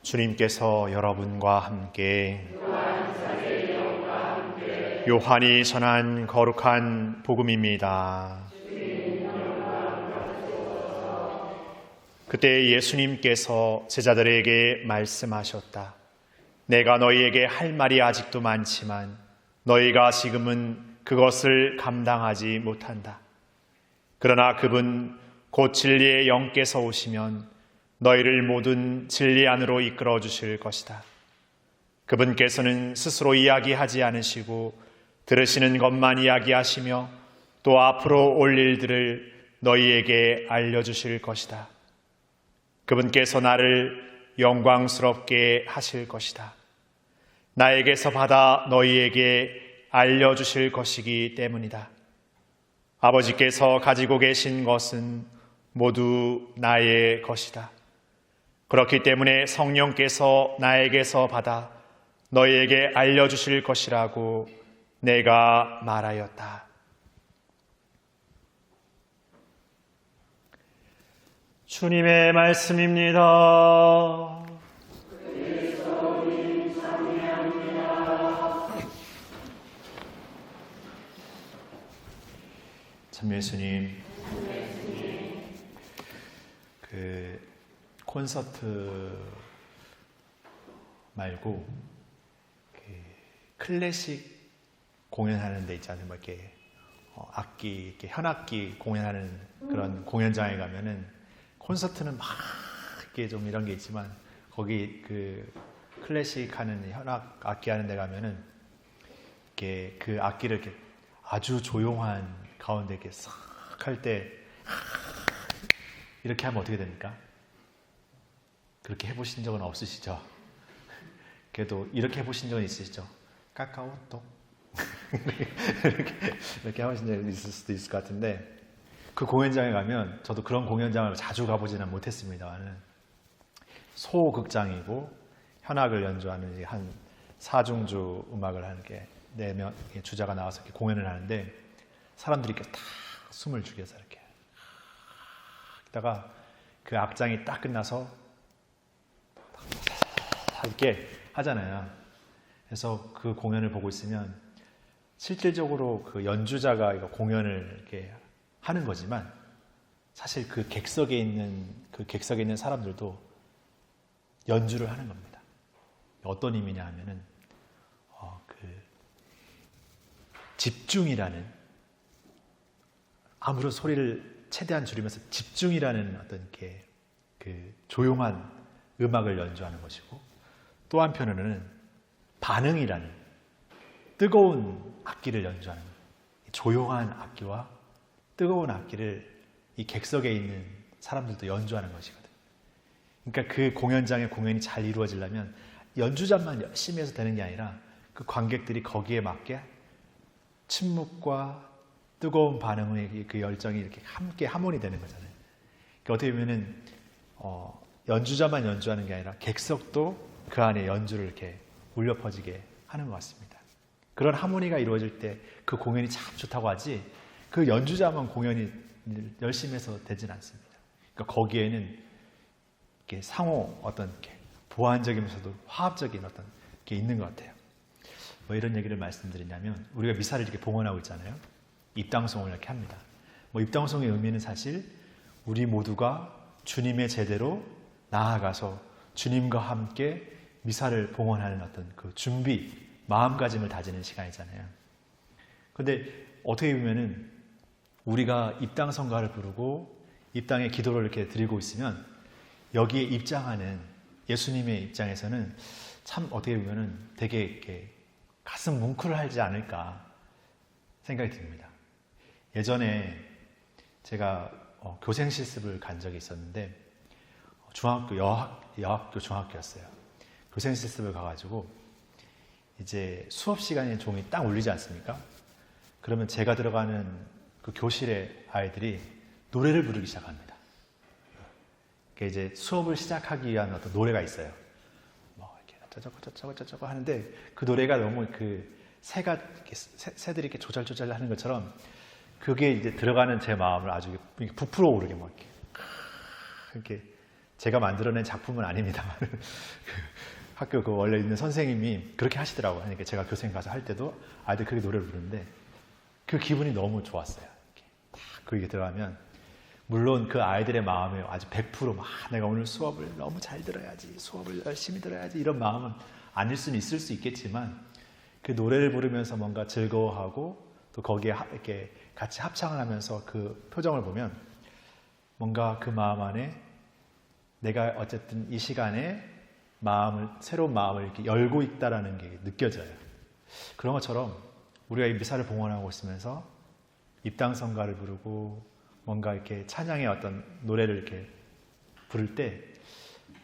주님께서 여러분과 함께 요한이 전한 거룩한 복음입니다. 그때 예수님께서 제자들에게 말씀하셨다. 내가 너희에게 할 말이 아직도 많지만 너희가 지금은 그것을 감당하지 못한다. 그러나 그분 곧 진리의 영께서 오시면 너희를 모든 진리 안으로 이끌어 주실 것이다. 그분께서는 스스로 이야기하지 않으시고 들으시는 것만 이야기하시며 또 앞으로 올 일들을 너희에게 알려주실 것이다. 그분께서 나를 영광스럽게 하실 것이다. 나에게서 받아 너희에게 알려주실 것이기 때문이다. 아버지께서 가지고 계신 것은 모두 나의 것이다. 그렇기 때문에 성령께서 나에게서 받아 너희에게 알려주실 것이라고 내가 말하였다. 주님의 말씀입니다. 참 예수님, 콘서트 말고 클래식 공연하는 데 있잖아요. 뭐 이렇게 악기, 이렇게 현악기 공연하는 그런 공연장에 가면은 콘서트는 막 이렇게 좀 이런 게 있지만 거기 그 클래식 하는 현악 악기 하는 데 가면은 이렇게 그 악기를 이렇게 아주 조용한 가운데 이렇게 싹 할 때 이렇게 하면 어떻게 됩니까? 그렇게 해보신 적은 없으시죠? 그래도 이렇게 해보신 적은 있으시죠? 카카오톡 이렇게 하신 적이 있을 수도 있을 것 같은데, 그 공연장에 가면, 저도 그런 공연장을 자주 가보지는 못했습니다만 소극장이고 현악을 연주하는 한 사중주 음악을 하는 게 4명 주자가 나와서 이렇게 공연을 하는데, 사람들이 이렇게 다 숨을 죽여서 이렇게 있다가 그 악장이 딱 끝나서 이렇게 하잖아요. 그래서 그 공연을 보고 있으면 실질적으로 그 연주자가 이거 공연을 이렇게 하는 거지만 사실 그 객석에 있는 사람들도 연주를 하는 겁니다. 어떤 의미냐 하면은 그 집중이라는, 아무런 소리를 최대한 줄이면서 집중이라는 어떤 이렇게 그 조용한 음악을 연주하는 것이고, 또 한편으로는 반응이라는 뜨거운 악기를 연주하는, 조용한 악기와 뜨거운 악기를 이 객석에 있는 사람들도 연주하는 것이거든요. 그러니까 그 공연장의 공연이 잘 이루어지려면 연주자만 열심히 해서 되는 게 아니라 그 관객들이 거기에 맞게 침묵과 뜨거운 반응의 그 열정이 이렇게 함께 하모니 되는 거잖아요. 그러니까 어떻게 보면은 연주자만 연주하는 게 아니라 객석도 그 안에 연주를 이렇게 울려 퍼지게 하는 것 같습니다. 그런 하모니가 이루어질 때 그 공연이 참 좋다고 하지, 그 연주자만 공연이 열심히 해서 되진 않습니다. 그러니까 거기에는 이렇게 상호 어떤 이렇게 보완적이면서도 화합적인 어떤 게 있는 것 같아요. 뭐 이런 얘기를 말씀드리냐면, 우리가 미사를 이렇게 봉헌하고 있잖아요. 입당송을 이렇게 합니다. 뭐 입당송의 의미는 사실 우리 모두가 주님의 제대로 나아가서 주님과 함께 미사를 봉헌하는 어떤 그 준비, 마음가짐을 다지는 시간이잖아요. 그런데 어떻게 보면은 우리가 입당성가를 부르고 입당의 기도를 이렇게 드리고 있으면 여기에 입장하는 예수님의 입장에서는 참 어떻게 보면은 되게 이렇게 가슴 뭉클하지 않을까 생각이 듭니다. 예전에 제가 교생 실습을 간 적이 있었는데, 중학교, 여학교 중학교였어요. 교생 실습을 가가지고 이제 수업 시간에 종이 딱 울리지 않습니까? 그러면 제가 들어가는 그 교실의 아이들이 노래를 부르기 시작합니다. 그러니까 이제 수업을 시작하기 위한 어떤 노래가 있어요. 뭐 이렇게 저쩌고 하는데, 그 노래가 너무 그 새들이 이렇게 조잘조잘 하는 것처럼 그게 이제 들어가는 제 마음을 아주 부풀어 오르게 막 이렇게 제가 만들어낸 작품은 아닙니다. 학교 그 원래 있는 선생님이 그렇게 하시더라고요. 그러니까 제가 교생 가서 할 때도 아이들 그렇게 노래를 부르는데 그 기분이 너무 좋았어요. 이렇게 딱 거기에 들어가면 물론 그 아이들의 마음에 아주 100% 내가 오늘 수업을 너무 잘 들어야지, 수업을 열심히 들어야지 이런 마음은 아닐 수는 있을 수 있겠지만 그 노래를 부르면서 뭔가 즐거워하고 또 거기에 이렇게 같이 합창을 하면서 그 표정을 보면 뭔가 그 마음 안에 내가 어쨌든 이 시간에 새로운 마음을 이렇게 열고 있다라는 게 느껴져요. 그런 것처럼 우리가 이 미사를 봉헌하고 있으면서 입당성가를 부르고 뭔가 이렇게 찬양의 어떤 노래를 이렇게 부를 때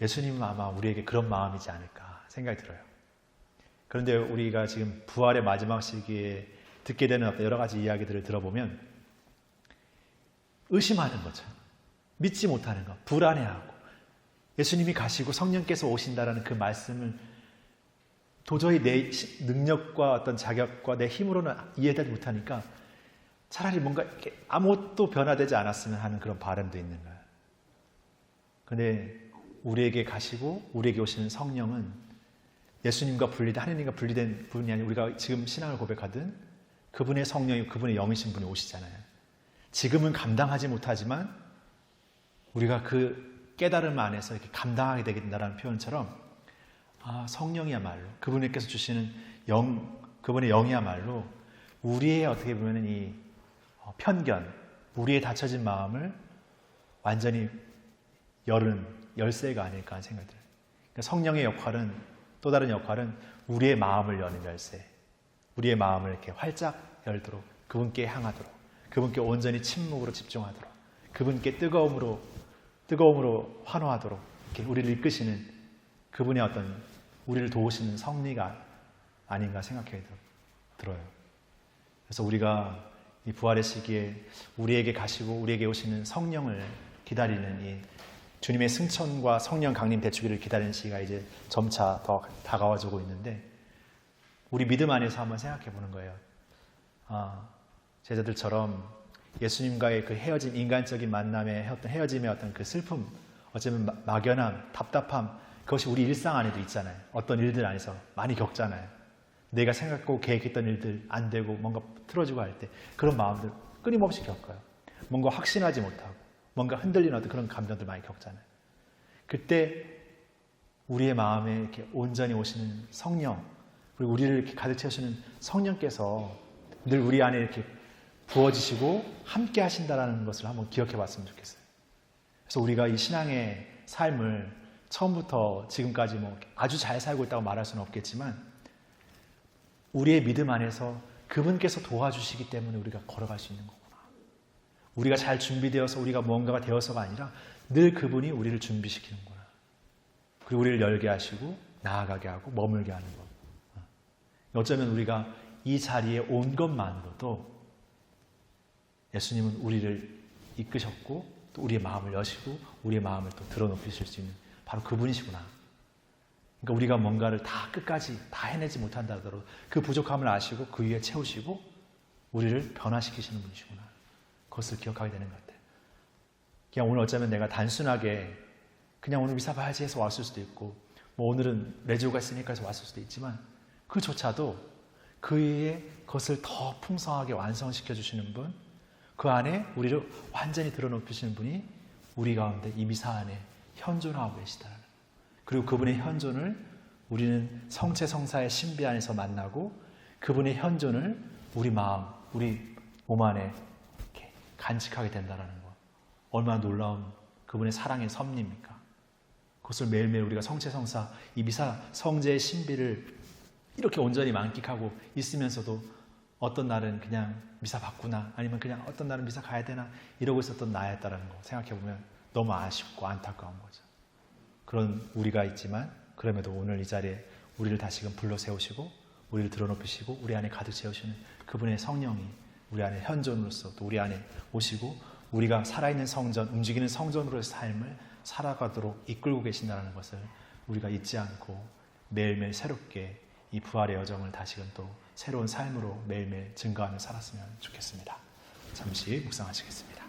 예수님은 아마 우리에게 그런 마음이지 않을까 생각이 들어요. 그런데 우리가 지금 부활의 마지막 시기에 듣게 되는 어떤 여러 가지 이야기들을 들어보면 의심하는 거죠. 믿지 못하는 거, 불안해하고 예수님이 가시고 성령께서 오신다라는 그 말씀을 도저히 내 능력과 어떤 자격과 내 힘으로는 이해하지 못하니까 차라리 뭔가 이렇게 아무것도 변화되지 않았으면 하는 그런 바람도 있는 거예요. 그런데 우리에게 가시고 우리에게 오시는 성령은 예수님과 분리된, 하느님과 분리된 분이 아니라 우리가 지금 신앙을 고백하든 그분의 성령이 그분의 영이신 분이 오시잖아요. 지금은 감당하지 못하지만 우리가 그 깨달음 안에서 이렇게 감당하게 되겠다라는 표현처럼 성령이야말로 그분께서 주시는 그분의 영이야말로 우리의 어떻게 보면 이 편견, 우리의 닫혀진 마음을 완전히 여는 열쇠가 아닐까 하는 생각이 들어요. 그러니까 성령의 역할은 또 다른 역할은 우리의 마음을 여는 열쇠, 우리의 마음을 이렇게 활짝 열도록 그분께 향하도록 그분께 온전히 침묵으로 집중하도록 그분께 뜨거움으로 환호하도록 이렇게 우리를 이끄시는 그분의 어떤 우리를 도우시는 섭리가 아닌가 생각해 들어요. 그래서 우리가 이 부활의 시기에 우리에게 가시고 우리에게 오시는 성령을 기다리는 이 주님의 승천과 성령 강림 대축기를 기다리는 시기가 이제 점차 더 다가와지고 있는데 우리 믿음 안에서 한번 생각해 보는 거예요. 제자들처럼 예수님과의 그 헤어짐, 인간적인 만남의 어떤 헤어짐의 어떤 그 슬픔, 어쩌면 막연함, 답답함, 그것이 우리 일상 안에도 있잖아요. 어떤 일들 안에서 많이 겪잖아요. 내가 생각하고 계획했던 일들 안 되고 뭔가 틀어지고 할 때 그런 마음들 끊임없이 겪어요. 뭔가 확신하지 못하고 뭔가 흔들리는 어떤 그런 감정들 많이 겪잖아요. 그때 우리의 마음에 이렇게 온전히 오시는 성령, 그리고 우리를 이렇게 가득 채우시는 성령께서 늘 우리 안에 이렇게 부어지시고 함께 하신다라는 것을 한번 기억해 봤으면 좋겠어요. 그래서 우리가 이 신앙의 삶을 처음부터 지금까지 뭐 아주 잘 살고 있다고 말할 수는 없겠지만 우리의 믿음 안에서 그분께서 도와주시기 때문에 우리가 걸어갈 수 있는 거구나. 우리가 잘 준비되어서 우리가 무언가가 되어서가 아니라 늘 그분이 우리를 준비시키는구나. 그리고 우리를 열게 하시고 나아가게 하고 머물게 하는 것. 어쩌면 우리가 이 자리에 온 것만으로도 예수님은 우리를 이끄셨고 또 우리의 마음을 여시고 우리의 마음을 또 드러높이실 수 있는 바로 그분이시구나. 그러니까 우리가 뭔가를 다 끝까지 다 해내지 못한다 하더라도 그 부족함을 아시고 그 위에 채우시고 우리를 변화시키시는 분이시구나. 그것을 기억하게 되는 것 같아요. 그냥 오늘 어쩌면 내가 단순하게 그냥 오늘 미사 봐야지 해서 왔을 수도 있고 뭐 오늘은 레지오가 있으니까 해서 왔을 수도 있지만 그조차도 그 위에 그것을 더 풍성하게 완성시켜 주시는 분, 그 안에 우리를 완전히 드러높이시는 분이 우리 가운데 이 미사 안에 현존하고 계시다는. 그리고 그분의 현존을 우리는 성체성사의 신비 안에서 만나고 그분의 현존을 우리 마음, 우리 몸 안에 이렇게 간직하게 된다는 것. 얼마나 놀라운 그분의 사랑의 섭리입니까? 그것을 매일매일 우리가 성체성사, 이 미사 성제의 신비를 이렇게 온전히 만끽하고 있으면서도 어떤 날은 그냥 미사 받구나 아니면 그냥 어떤 날은 미사 가야 되나 이러고 있었던 나였다라는 거 생각해보면 너무 아쉽고 안타까운 거죠. 그런 우리가 있지만 그럼에도 오늘 이 자리에 우리를 다시금 불러 세우시고 우리를 드러높이시고 우리 안에 가득 채우시는 그분의 성령이 우리 안에 현존으로서 또 우리 안에 오시고 우리가 살아있는 성전, 움직이는 성전으로의 삶을 살아가도록 이끌고 계신다는 것을 우리가 잊지 않고 매일매일 새롭게 이 부활의 여정을 다시금 또 새로운 삶으로 매일매일 증거하며 살았으면 좋겠습니다. 잠시 묵상하시겠습니다.